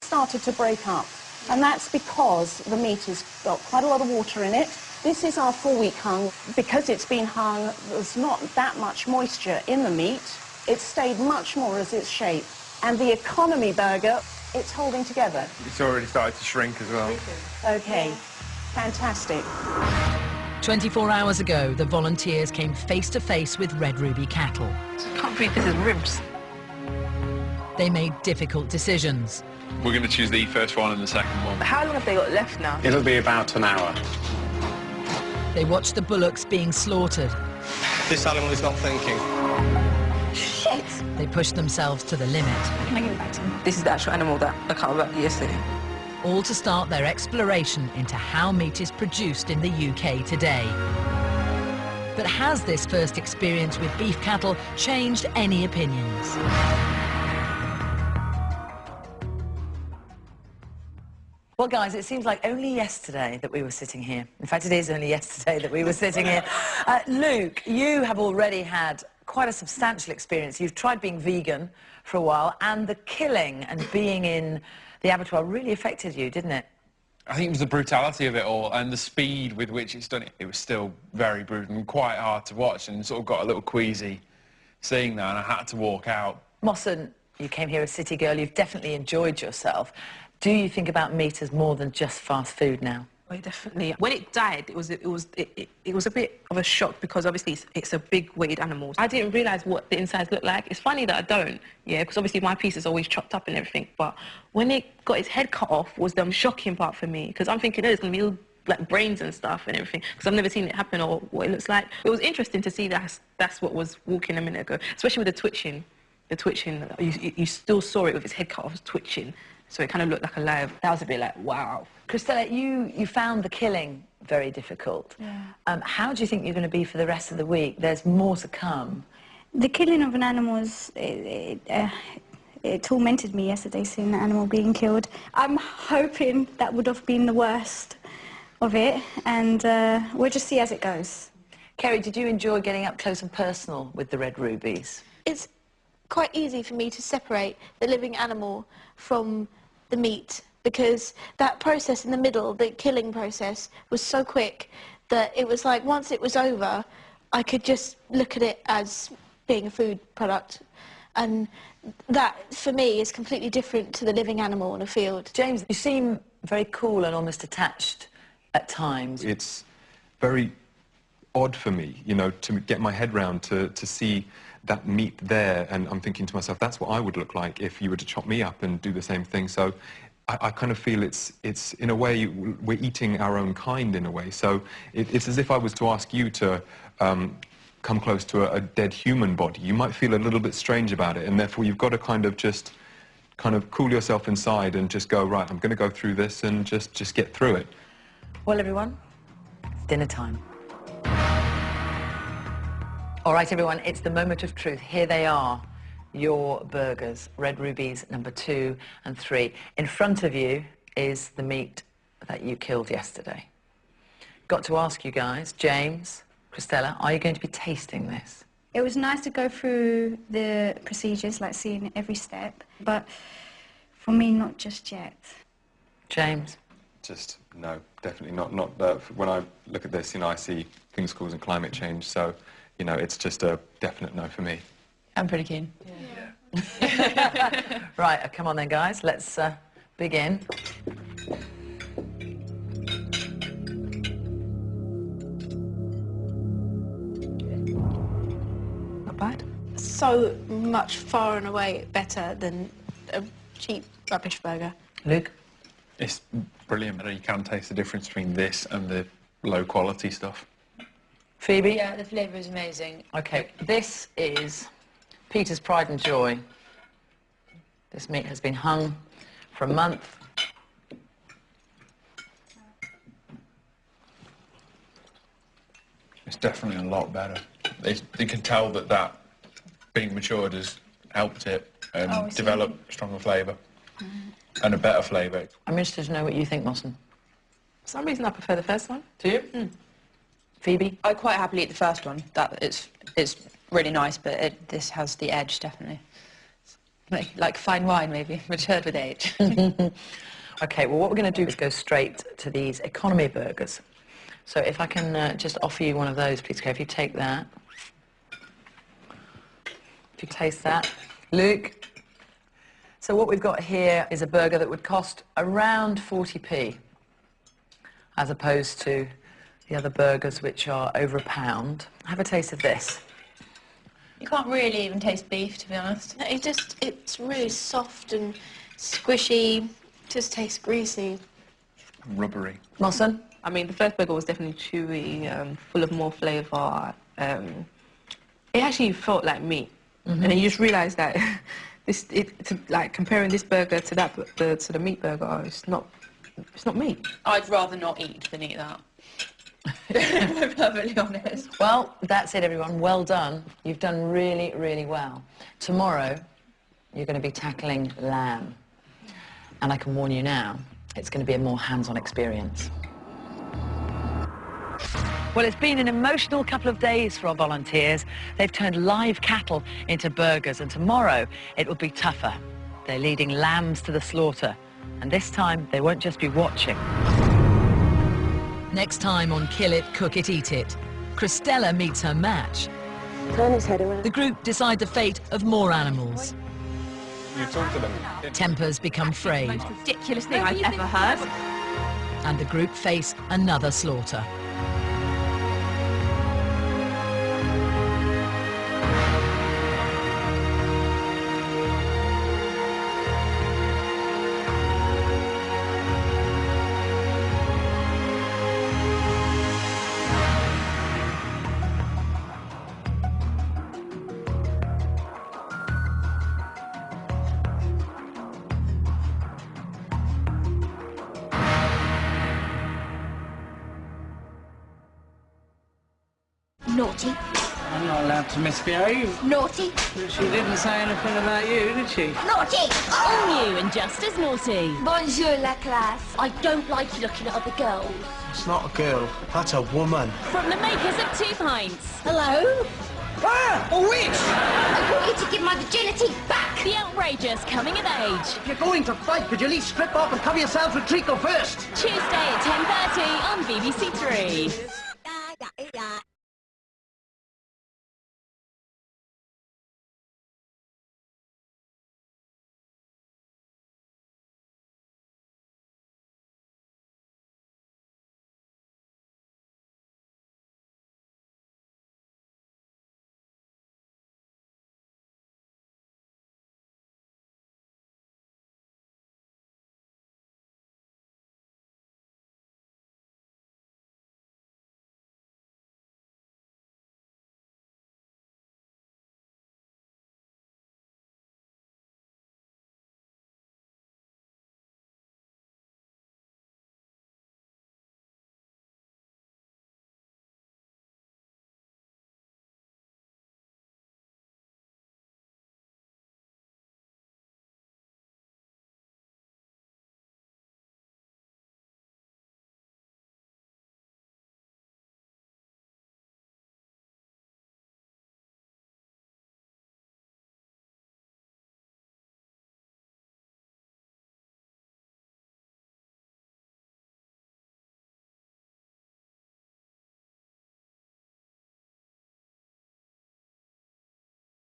started to break up. And that's because the meat has got quite a lot of water in it. This is our 4-week hung. Because it's been hung, there's not that much moisture in the meat. It's stayed much more as its shape. And the economy burger, it's holding together. It's already started to shrink as well. Okay, fantastic. 24 hours ago, the volunteers came face to face with Red Ruby cattle. I can't believe this is ribs. They made difficult decisions. We're going to choose the first one and the second one. How long have they got left now? It'll be about an hour. They watched the bullocks being slaughtered. This animal is not thinking. Shit! They pushed themselves to the limit. Can I give it back to him? This is the actual animal that I cut about yesterday. All to start their exploration into how meat is produced in the UK today. But has this first experience with beef cattle changed any opinions? Well, guys, it seems like only yesterday that we were sitting here. In fact, it is only yesterday that we were sitting here. Luke, you have already had quite a substantial experience. You've tried being vegan for a while, and the killing and being in the abattoir really affected you, didn't it? I think it was the brutality of it all and the speed with which it's done it. It was still very brutal and quite hard to watch, and sort of got a little queasy seeing that, and I had to walk out. Mossen, you came here a city girl. You've definitely enjoyed yourself. Do you think about meat as more than just fast food now? Oh, definitely. When it died, it was a bit of a shock because obviously it's a big weighted animal. I didn't realise what the insides looked like. It's funny that I don't, yeah, because obviously my piece is always chopped up and everything. But when it got its head cut off was the shocking part for me, because I'm thinking, oh, it's going to be all, like brains and stuff and everything, because I've never seen it happen or what it looks like. It was interesting to see that's what was walking a minute ago, especially with the twitching. The twitching, you still saw it with its head cut off, twitching. So it kind of looked like alive. That was a bit like, wow. Cristela, you found the killing very difficult. Yeah. How do you think you're going to be for the rest of the week? There's more to come. The killing of an animal it tormented me yesterday, seeing the animal being killed. I'm hoping that would have been the worst of it, and we'll just see as it goes. Kerry, did you enjoy getting up close and personal with the red rubies? It's quite easy for me to separate the living animal from the meat, because that process in the middle, the killing process, was so quick that it was like once it was over, I could just look at it as being a food product. And that, for me, is completely different to the living animal in a field. James, you seem very cool and almost attached at times. It's very odd for me, you know, to get my head round to see that meat there, and I'm thinking to myself, that's what I would look like if you were to chop me up and do the same thing. So I kind of feel it's in a way, we're eating our own kind in a way. So it's as if I was to ask you to come close to a dead human body. You might feel a little bit strange about it, and therefore you've got to kind of just cool yourself inside and just go, right, I'm going to go through this and just get through it. Well, everyone, it's dinner time. All right, everyone, it's the moment of truth. Here they are, your burgers, Red Rubies number 2 and 3. In front of you is the meat that you killed yesterday. Got to ask you guys, James, Cristela, are you going to be tasting this? It was nice to go through the procedures, like seeing every step, but for me, not just yet. James? Just, no, definitely not. When I look at this, you know, I see things causing climate change, so, you know, it's just a definite no for me. I'm pretty keen. Yeah. Right, come on then, guys. Let's begin. Not bad. So much far and away better than a cheap rubbish burger. Luke? It's brilliant. You can taste the difference between this and the low-quality stuff. Phoebe? Yeah, the flavour is amazing. OK, this is Peter's pride and joy. This meat has been hung for a month. It's definitely a lot better. You can tell that being matured has helped it develop stronger flavour and a better flavour. I'm interested to know what you think, Mossen. For some reason, I prefer the first one. Do you? Phoebe? I quite happily eat the first one. It's really nice, but this has the edge, definitely. Like fine wine, maybe, matured with age. OK, well, what we're going to do is go straight to these economy burgers. So if I can just offer you one of those, please, Claire, if you take that. If you taste that. Luke. So what we've got here is a burger that would cost around 40p, as opposed to the other burgers, which are over £1. Have a taste of this. You can't really even taste beef, to be honest. It's really soft and squishy, just tastes greasy. Rubbery. Mawson? I mean, the first burger was definitely chewy, full of more flavour. It actually felt like meat. And then you just realise that like comparing this burger to the meat burger, it's not meat. I'd rather not eat than eat that. If I'm perfectly honest. Well, that's it, everyone. Well done. You've done really, really well. Tomorrow, you're going to be tackling lamb. And I can warn you now, it's going to be a more hands-on experience. Well, it's been an emotional couple of days for our volunteers. They've turned live cattle into burgers, and tomorrow it will be tougher. They're leading lambs to the slaughter, and this time they won't just be watching. Next time on Kill It, Cook It, Eat It, Christella meets her match. Turn its head around. The group decide the fate of more animals. You talk to them. Tempers become frayed, Most ridiculous thing I've ever heard. and the group face another slaughter. Naughty. I'm not allowed to misbehave. Naughty. But she didn't say anything about you, did she? Naughty. Oh, you and just as naughty. Bonjour, la classe. I don't like you looking at other girls. It's not a girl, that's a woman. From the makers of 2 Pints. Hello? Ah! A witch! I want you to give my virginity back. The outrageous coming of age. If you're going to fight, could you at least strip off and cover yourself with treacle first? Tuesday at 10:30 on BBC 3.